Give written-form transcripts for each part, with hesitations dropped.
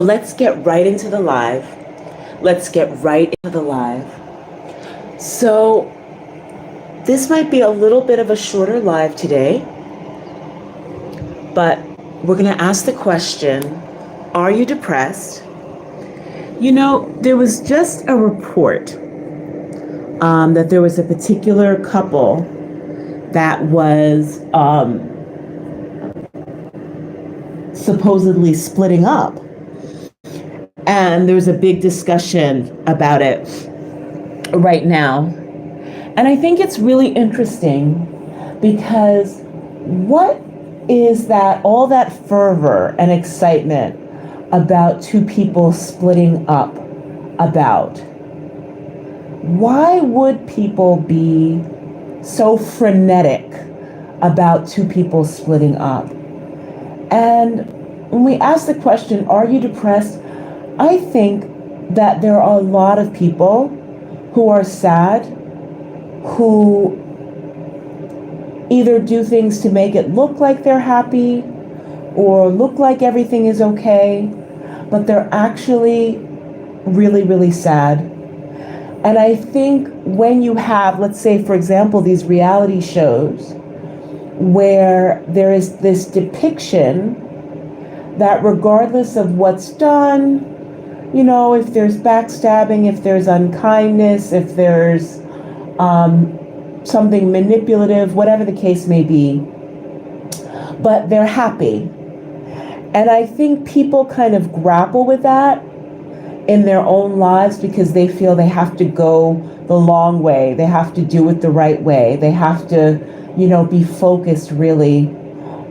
Let's get right into the live. Let's get right into the live. So, this might be a little bit of a shorter live today, but we're going to ask the question, are you depressed? You know, there was just a report that there was a particular couple that was supposedly splitting up. And there's a big discussion about it right now. And I think it's really interesting because what is that, all that fervor and excitement about two people splitting up about? Why would people be so frenetic about two people splitting up? And when we ask the question, are you depressed? I think that there are a lot of people who are sad, who either do things to make it look like they're happy or look like everything is okay, but they're actually really, really sad. And I think when you have, let's say, for example, these reality shows where there is this depiction that regardless of what's done, you know, if there's backstabbing, if there's unkindness, if there's something manipulative, whatever the case may be, but they're happy. And I think people kind of grapple with that in their own lives because they feel they have to go the long way. They have to do it the right way. They have to, you know, be focused really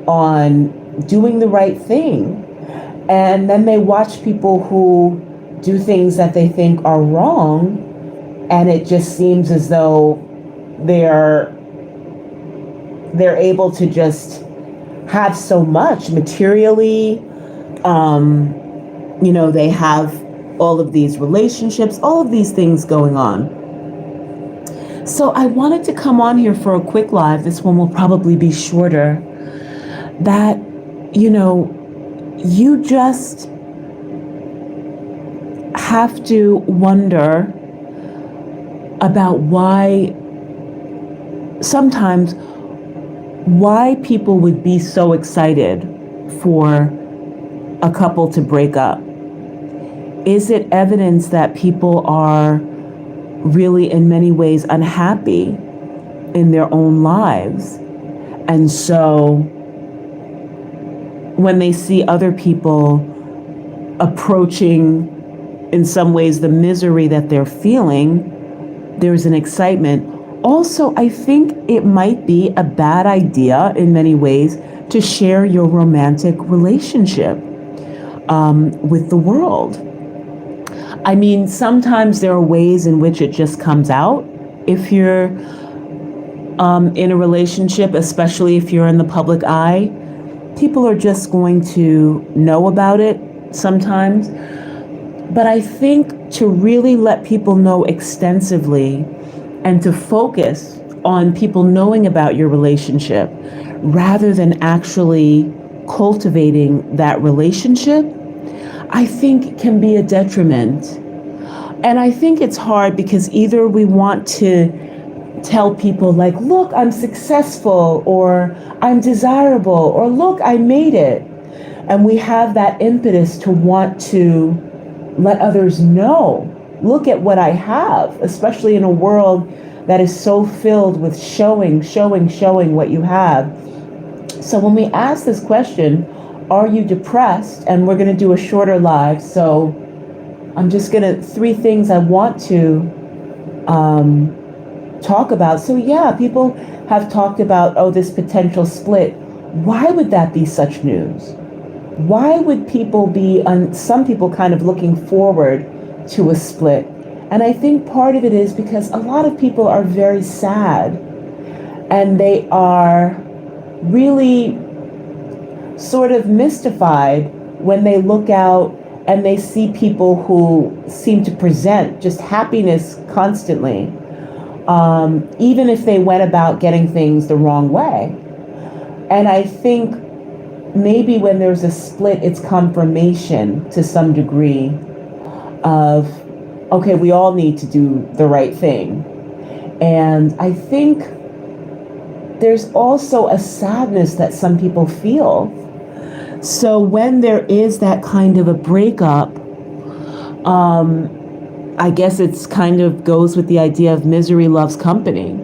on doing the right thing. And then they watch people who do things that they think are wrong, and it just seems as though they're able to just have so much materially. You know, they have all of these relationships, all of these things going on. So I wanted to come on here for a quick live. This one will probably be shorter. That, you know, you just have to wonder about sometimes why people would be so excited for a couple to break up. Is it evidence that people are really in many ways unhappy in their own lives? And so when they see other people approaching in some ways the misery that they're feeling, there's an excitement. Also, I think it might be a bad idea in many ways to share your romantic relationship with the world. I mean, sometimes there are ways in which it just comes out. If you're in a relationship, especially if you're in the public eye, people are just going to know about it sometimes. But I think to really let people know extensively and to focus on people knowing about your relationship rather than actually cultivating that relationship, I think can be a detriment. And I think it's hard because either we want to tell people like, look, I'm successful, or I'm desirable, or look, I made it. And we have that impetus to want to let others know, look at what I have, especially in a world that is so filled with showing what you have. So when we ask this question, are you depressed? And we're going to do a shorter live. So I'm just going to, 3 things I want to talk about. So yeah, people have talked about, oh, this potential split. Why would that be such news? Why would people be, some people kind of looking forward to a split? And I think part of it is because a lot of people are very sad and they are really sort of mystified when they look out and they see people who seem to present just happiness constantly, even if they went about getting things the wrong way. And I think maybe when there's a split, it's confirmation to some degree of, okay, we all need to do the right thing. And I think there's also a sadness that some people feel. So when there is that kind of a breakup, I guess it's kind of goes with the idea of misery loves company.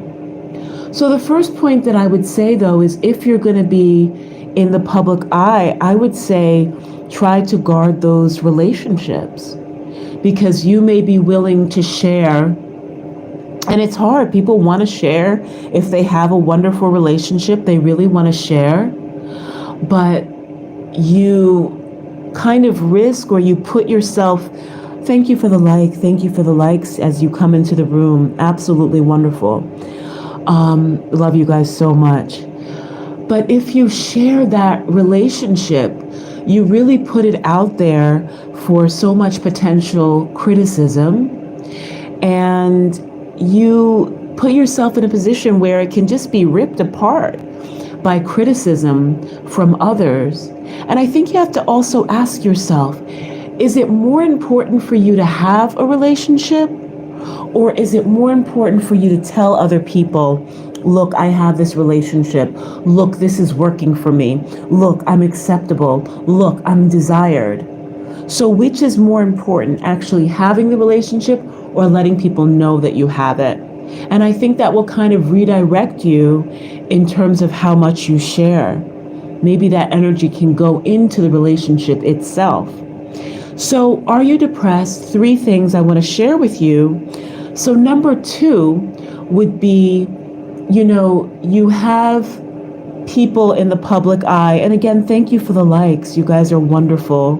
So the first point that I would say, though, is if you're going to be in the public eye, I would say try to guard those relationships, because you may be willing to share. And it's hard. People want to share. If they have a wonderful relationship, they really want to share. But you kind of risk, or you put yourself, thank you for the like, thank you for the likes as you come into the room. Absolutely wonderful. Love you guys so much. But if you share that relationship, you really put it out there for so much potential criticism, and you put yourself in a position where it can just be ripped apart by criticism from others. And I think you have to also ask yourself, is it more important for you to have a relationship, or is it more important for you to tell other people, look, I have this relationship. Look, this is working for me. Look, I'm acceptable. Look, I'm desired. So which is more important, actually having the relationship or letting people know that you have it? And I think that will kind of redirect you in terms of how much you share. Maybe that energy can go into the relationship itself. So are you depressed? 3 things I want to share with you. So number 2 would be, you have people in the public eye. And again, thank you for the likes. You guys are wonderful.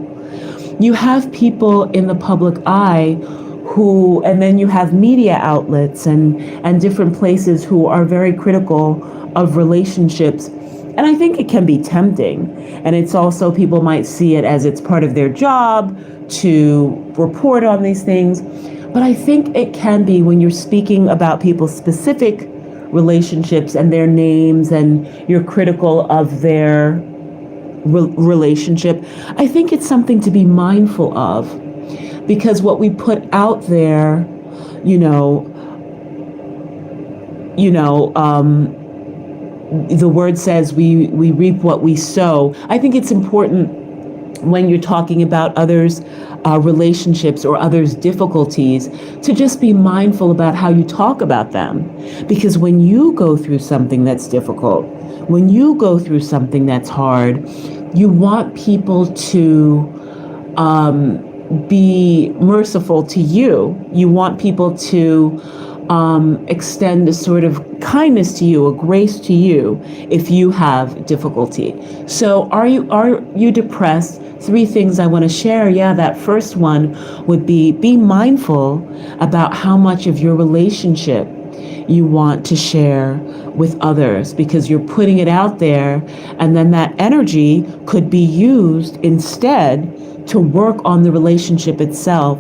You have people in the public eye who, and then you have media outlets and different places who are very critical of relationships. And I think it can be tempting. And it's also, people might see it as it's part of their job to report on these things. But I think it can be, when you're speaking about people's specific relationships and their names, and you're critical of their relationship, I think it's something to be mindful of, because what we put out there, the word says we reap what we sow. I think it's important when you're talking about others' relationships or others' difficulties to just be mindful about how you talk about them. Because when you go through something that's difficult, when you go through something that's hard, you want people to be merciful to you. You want people to extend a sort of kindness to you, a grace to you, if you have difficulty. So are you depressed? 3 things I want to share. Yeah, that first one would be mindful about how much of your relationship you want to share with others, because you're putting it out there, and then that energy could be used instead to work on the relationship itself.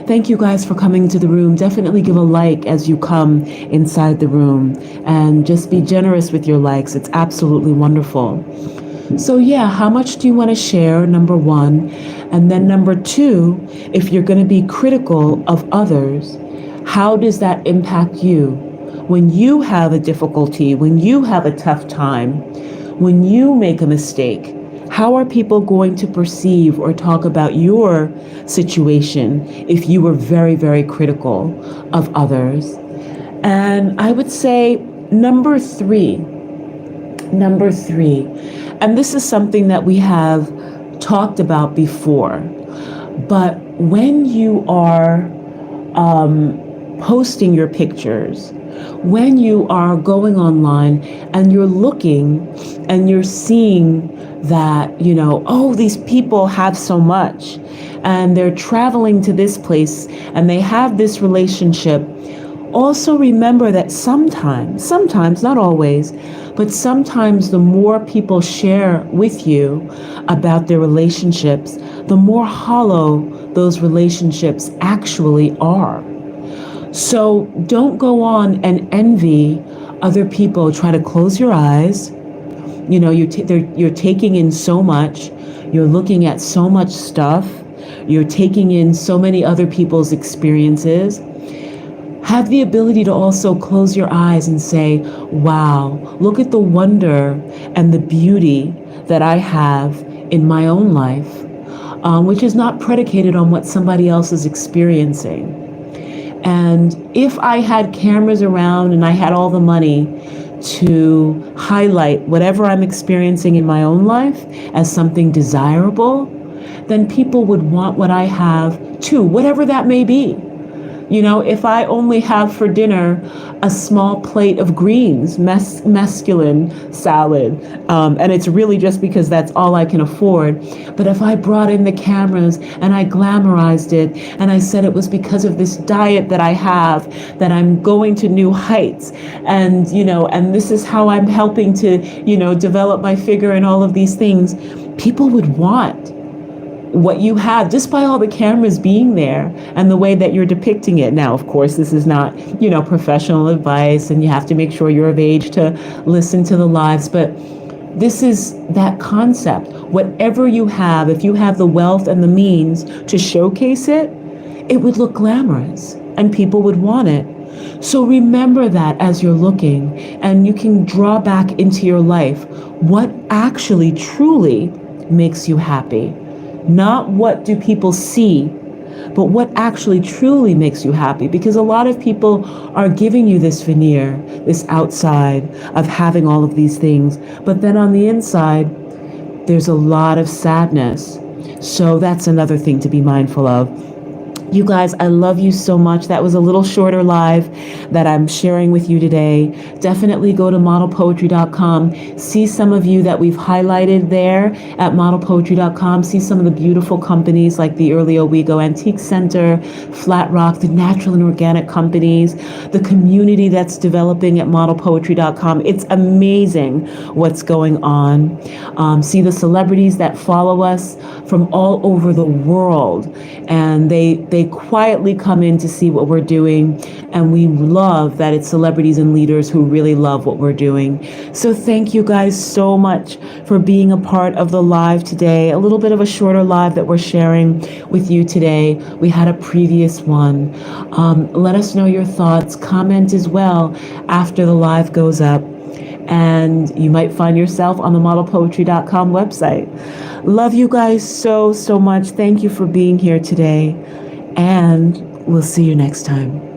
Thank you guys for coming to the room. Definitely give a like as you come inside the room, and just be generous with your likes. It's absolutely wonderful. So yeah, how much do you want to share? Number 1. And then number 2, if you're going to be critical of others, how does that impact you? When you have a difficulty, when you have a tough time, when you make a mistake, how are people going to perceive or talk about your situation if you were very, very critical of others? And I would say number three, and this is something that we have talked about before, but when you are posting your pictures, when you are going online and you're looking and you're seeing that, oh, these people have so much and they're traveling to this place and they have this relationship, also remember that sometimes, not always, but sometimes the more people share with you about their relationships, the more hollow those relationships actually are. So don't go on and envy other people. Try to close your eyes, You know, you're taking in so much, you're looking at so much stuff, you're taking in so many other people's experiences. Have the ability to also close your eyes and say, wow, look at the wonder and the beauty that I have in my own life, which is not predicated on what somebody else is experiencing. And if I had cameras around and I had all the money to highlight whatever I'm experiencing in my own life as something desirable, then people would want what I have too, whatever that may be. You know, if I only have for dinner a small plate of greens, masculine salad, and it's really just because that's all I can afford. But if I brought in the cameras and I glamorized it and I said it was because of this diet that I have, that I'm going to new heights, and, you know, and this is how I'm helping to, you know, develop my figure and all of these things, people would want what you have just by all the cameras being there and the way that you're depicting it. Now, of course, this is not, you know, professional advice, and you have to make sure you're of age to listen to the lives, but this is that concept. Whatever you have, if you have the wealth and the means to showcase it, it would look glamorous and people would want it. So remember that as you're looking, and you can draw back into your life what actually truly makes you happy. Not what do people see, but what actually truly makes you happy. Because a lot of people are giving you this veneer, this outside of having all of these things. But then on the inside, there's a lot of sadness. So that's another thing to be mindful of. You guys, I love you so much. That was a little shorter live that I'm sharing with you today. Definitely go to modelpoetry.com. See some of you that we've highlighted there at modelpoetry.com. See some of the beautiful companies like the Early Owego Antique Center, Flat Rock, the natural and organic companies, the community that's developing at modelpoetry.com. It's amazing what's going on. See the celebrities that follow us from all over the world, and they quietly come in to see what we're doing, and we love that it's celebrities and leaders who really love what we're doing. So thank you guys so much for being a part of the live today. A little bit of a shorter live that we're sharing with you today. We had a previous one. Let us know your thoughts. Comment as well after the live goes up, and you might find yourself on the modelpoetry.com website. Love you guys so much. Thank you for being here today, and we'll see you next time.